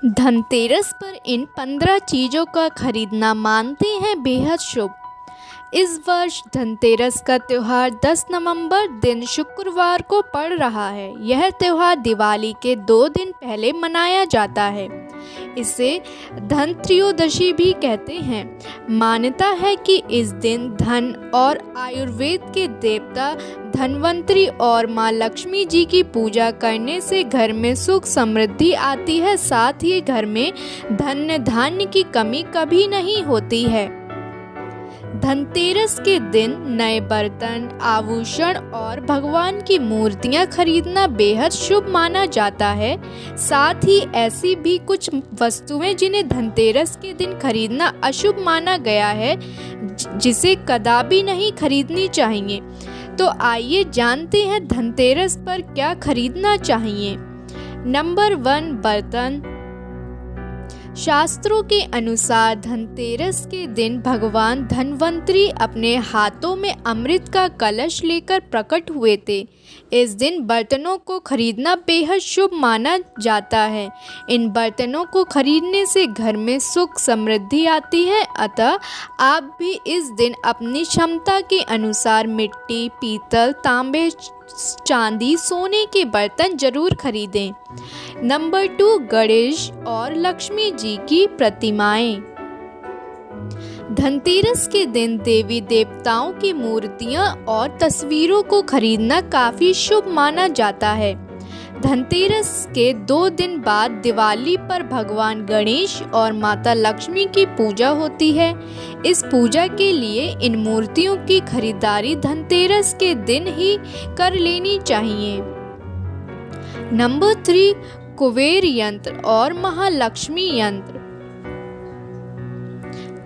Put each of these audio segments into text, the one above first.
धनतेरस पर इन 15 चीज़ों का खरीदना मानते हैं बेहद शुभ। इस वर्ष धनतेरस का त्यौहार 10 नवंबर दिन शुक्रवार को पड़ रहा है। यह त्यौहार दिवाली के 2 दिन पहले मनाया जाता है। इसे धन त्रयोदशी भी कहते हैं। मान्यता है कि इस दिन धन और आयुर्वेद के देवता धन्वंतरी और माँ लक्ष्मी जी की पूजा करने से घर में सुख समृद्धि आती है। साथ ही घर में धन धान्य की कमी कभी नहीं होती है। धनतेरस के दिन नए बर्तन, आभूषण और भगवान की मूर्तियां खरीदना बेहद शुभ माना जाता है। साथ ही ऐसी भी कुछ वस्तुएं जिन्हें धनतेरस के दिन खरीदना अशुभ माना गया है, जिसे कदापि नहीं खरीदनी चाहिए। तो आइए जानते हैं धनतेरस पर क्या खरीदना चाहिए। नंबर 1, बर्तन। शास्त्रों के अनुसार धनतेरस के दिन भगवान धन्वंतरी अपने हाथों में अमृत का कलश लेकर प्रकट हुए थे। इस दिन बर्तनों को खरीदना बेहद शुभ माना जाता है। इन बर्तनों को खरीदने से घर में सुख समृद्धि आती है। अतः आप भी इस दिन अपनी क्षमता के अनुसार मिट्टी, पीतल, तांबे, चांदी, सोने के बर्तन जरूर खरीदें। नंबर 2, गणेश और लक्ष्मी जी की प्रतिमाएं। धनतेरस के दिन देवी देवताओं की मूर्तियां और तस्वीरों को खरीदना काफी शुभ माना जाता है। धनतेरस के 2 दिन बाद दिवाली पर भगवान गणेश और माता लक्ष्मी की पूजा होती है। इस पूजा के लिए इन मूर्तियों की खरीदारी धनतेरस के दिन ही कर लेनी चाहिए। नंबर 3, कुबेर यंत्र और महालक्ष्मी यंत्र।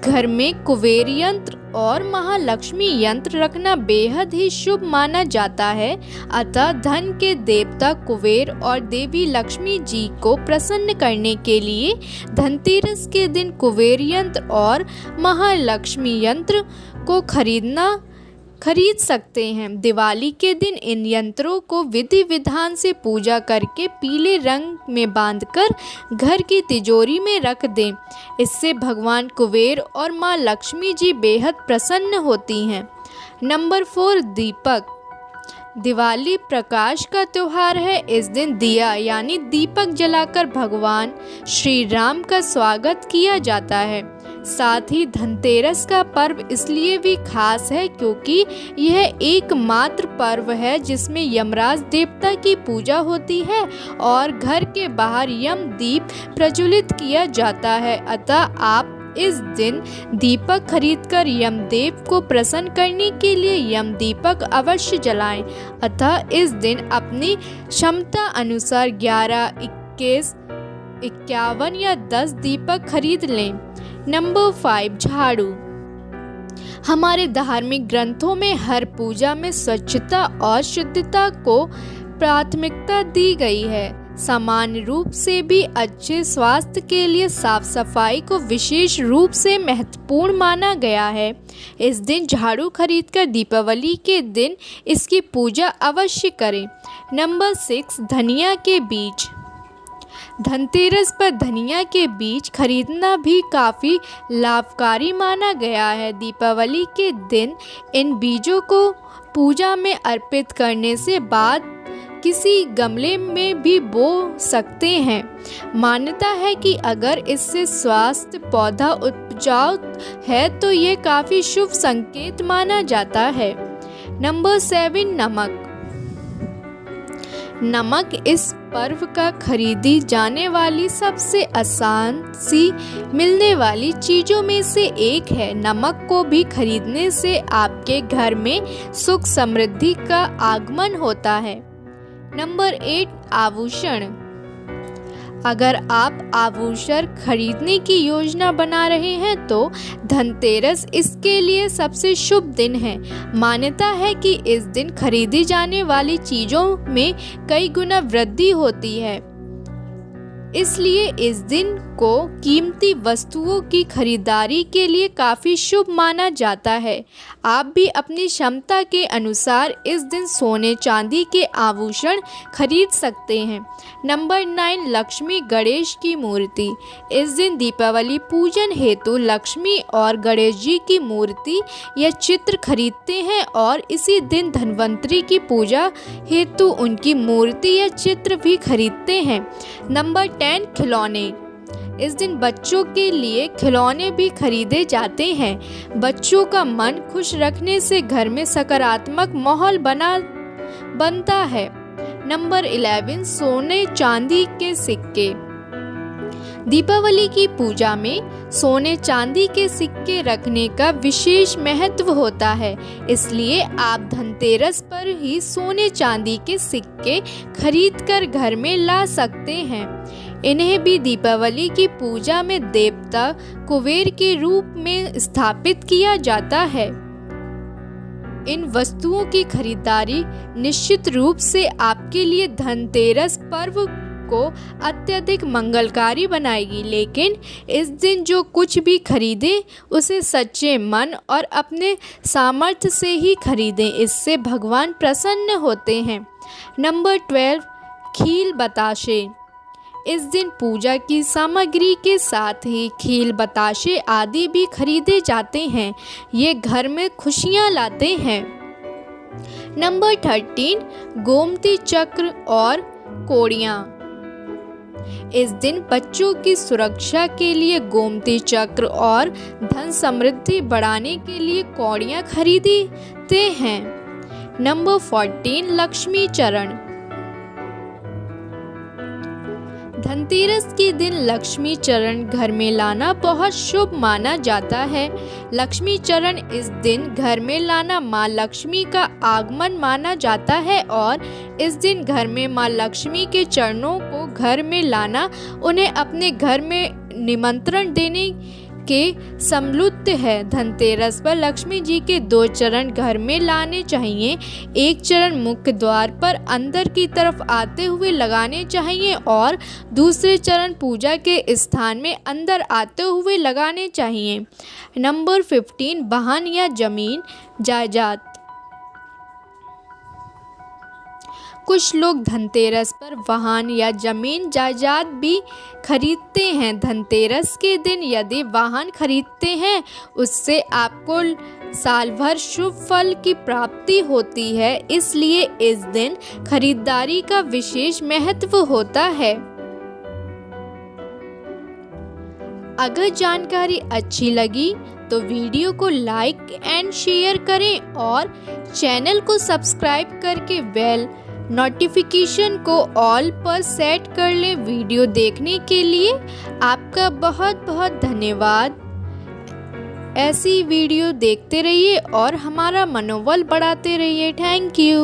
घर में कुबेर यंत्र और महालक्ष्मी यंत्र रखना बेहद ही शुभ माना जाता है। अतः धन के देवता कुबेर और देवी लक्ष्मी जी को प्रसन्न करने के लिए धनतेरस के दिन कुबेर यंत्र और महालक्ष्मी यंत्र को खरीद सकते हैं। दिवाली के दिन इन यंत्रों को विधि विधान से पूजा करके पीले रंग में बांधकर घर की तिजोरी में रख दें। इससे भगवान कुबेर और माँ लक्ष्मी जी बेहद प्रसन्न होती हैं। नंबर 4, दीपक। दिवाली प्रकाश का त्योहार है। इस दिन दिया यानी दीपक जलाकर भगवान श्री राम का स्वागत किया जाता है। साथ ही धनतेरस का पर्व इसलिए भी खास है क्योंकि यह एकमात्र पर्व है जिसमें यमराज देवता की पूजा होती है और घर के बाहर यम दीप प्रज्वलित किया जाता है। अतः आप इस दिन दीपक खरीदकर यमदेव को प्रसन्न करने के लिए यम दीपक अवश्य जलाएं। अतः इस दिन अपनी क्षमता अनुसार 11, 21, 51 या 10 दीपक खरीद लें। नंबर 5, झाड़ू। हमारे धार्मिक ग्रंथों में हर पूजा में स्वच्छता और शुद्धता को प्राथमिकता दी गई है। सामान्य रूप से भी अच्छे स्वास्थ्य के लिए साफ सफाई को विशेष रूप से महत्वपूर्ण माना गया है। इस दिन झाड़ू खरीदकर दीपावली के दिन इसकी पूजा अवश्य करें। नंबर 6, धनिया के बीज। धनतेरस पर धनिया के बीज खरीदना भी काफ़ी लाभकारी माना गया है। दीपावली के दिन इन बीजों को पूजा में अर्पित करने से बाद किसी गमले में भी बो सकते हैं। मान्यता है कि अगर इससे स्वास्थ्य पौधा उपजाऊ है तो ये काफ़ी शुभ संकेत माना जाता है। नंबर 7, नमक। नमक इस पर्व का खरीदी जाने वाली सबसे आसान सी मिलने वाली चीज़ों में से एक है। नमक को भी खरीदने से आपके घर में सुख समृद्धि का आगमन होता है। नंबर 8, आभूषण। अगर आप आभूषण खरीदने की योजना बना रहे हैं तो धनतेरस इसके लिए सबसे शुभ दिन है। मान्यता है कि इस दिन खरीदी जाने वाली चीज़ों में कई गुना वृद्धि होती है। इसलिए इस दिन को कीमती वस्तुओं की खरीदारी के लिए काफ़ी शुभ माना जाता है। आप भी अपनी क्षमता के अनुसार इस दिन सोने चांदी के आभूषण खरीद सकते हैं। नंबर 9, लक्ष्मी गणेश की मूर्ति। इस दिन दीपावली पूजन हेतु लक्ष्मी और गणेश जी की मूर्ति या चित्र खरीदते हैं और इसी दिन धन्वंतरी की पूजा हेतु उनकी मूर्ति या चित्र भी खरीदते हैं। नंबर 10, खिलौने। इस दिन बच्चों के लिए खिलौने भी खरीदे जाते हैं। बच्चों का मन खुश रखने से घर में सकारात्मक माहौल बनता है। नंबर 11, सोने चांदी के सिक्के। दीपावली की पूजा में सोने चांदी के सिक्के रखने का विशेष महत्व होता है, इसलिए आप धनतेरस पर ही सोने चांदी के सिक्के खरीदकर घर में ला सकते हैं। इन्हें भी दीपावली की पूजा में देवता कुबेर के रूप में स्थापित किया जाता है। इन वस्तुओं की खरीदारी निश्चित रूप से आपके लिए धनतेरस पर्व को अत्यधिक मंगलकारी बनाएगी, लेकिन इस दिन जो कुछ भी खरीदें उसे सच्चे मन और अपने सामर्थ्य से ही खरीदें, इससे भगवान प्रसन्न होते हैं। नंबर 12, खील बताशे। इस दिन पूजा की सामग्री के साथ ही खील बताशे आदि भी खरीदे जाते हैं। ये घर में खुशियां लाते हैं। नंबर 13, गोमती चक्र और कौड़ियाँ। इस दिन बच्चों की सुरक्षा के लिए गोमती चक्र और धन समृद्धि बढ़ाने के लिए कौड़ियाँ खरीदते हैं। नंबर 14, लक्ष्मी चरण। धनतेरस के दिन लक्ष्मी चरण घर में लाना बहुत शुभ माना जाता है। लक्ष्मी चरण इस दिन घर में लाना माँ लक्ष्मी का आगमन माना जाता है और इस दिन घर में माँ लक्ष्मी के चरणों को घर में लाना उन्हें अपने घर में निमंत्रण देने के समतुल्य है। धनतेरस पर लक्ष्मी जी के 2 चरण घर में लाने चाहिए। एक चरण मुख्य द्वार पर अंदर की तरफ आते हुए लगाने चाहिए और दूसरे चरण पूजा के स्थान में अंदर आते हुए लगाने चाहिए। नंबर 15, वाहन या जमीन जायदाद। कुछ लोग धनतेरस पर वाहन या जमीन जायदाद भी खरीदते हैं। धनतेरस के दिन यदि वाहन खरीदते हैं उससे आपको साल भर शुभ फल की प्राप्ति होती है, इसलिए इस दिन खरीदारी का विशेष महत्व होता है। अगर जानकारी अच्छी लगी तो वीडियो को लाइक एंड शेयर करें और चैनल को सब्सक्राइब करके बेल नोटिफिकेशन को ऑल पर सेट कर लें। वीडियो देखने के लिए आपका बहुत बहुत धन्यवाद। ऐसी वीडियो देखते रहिए और हमारा मनोबल बढ़ाते रहिए। Thank you.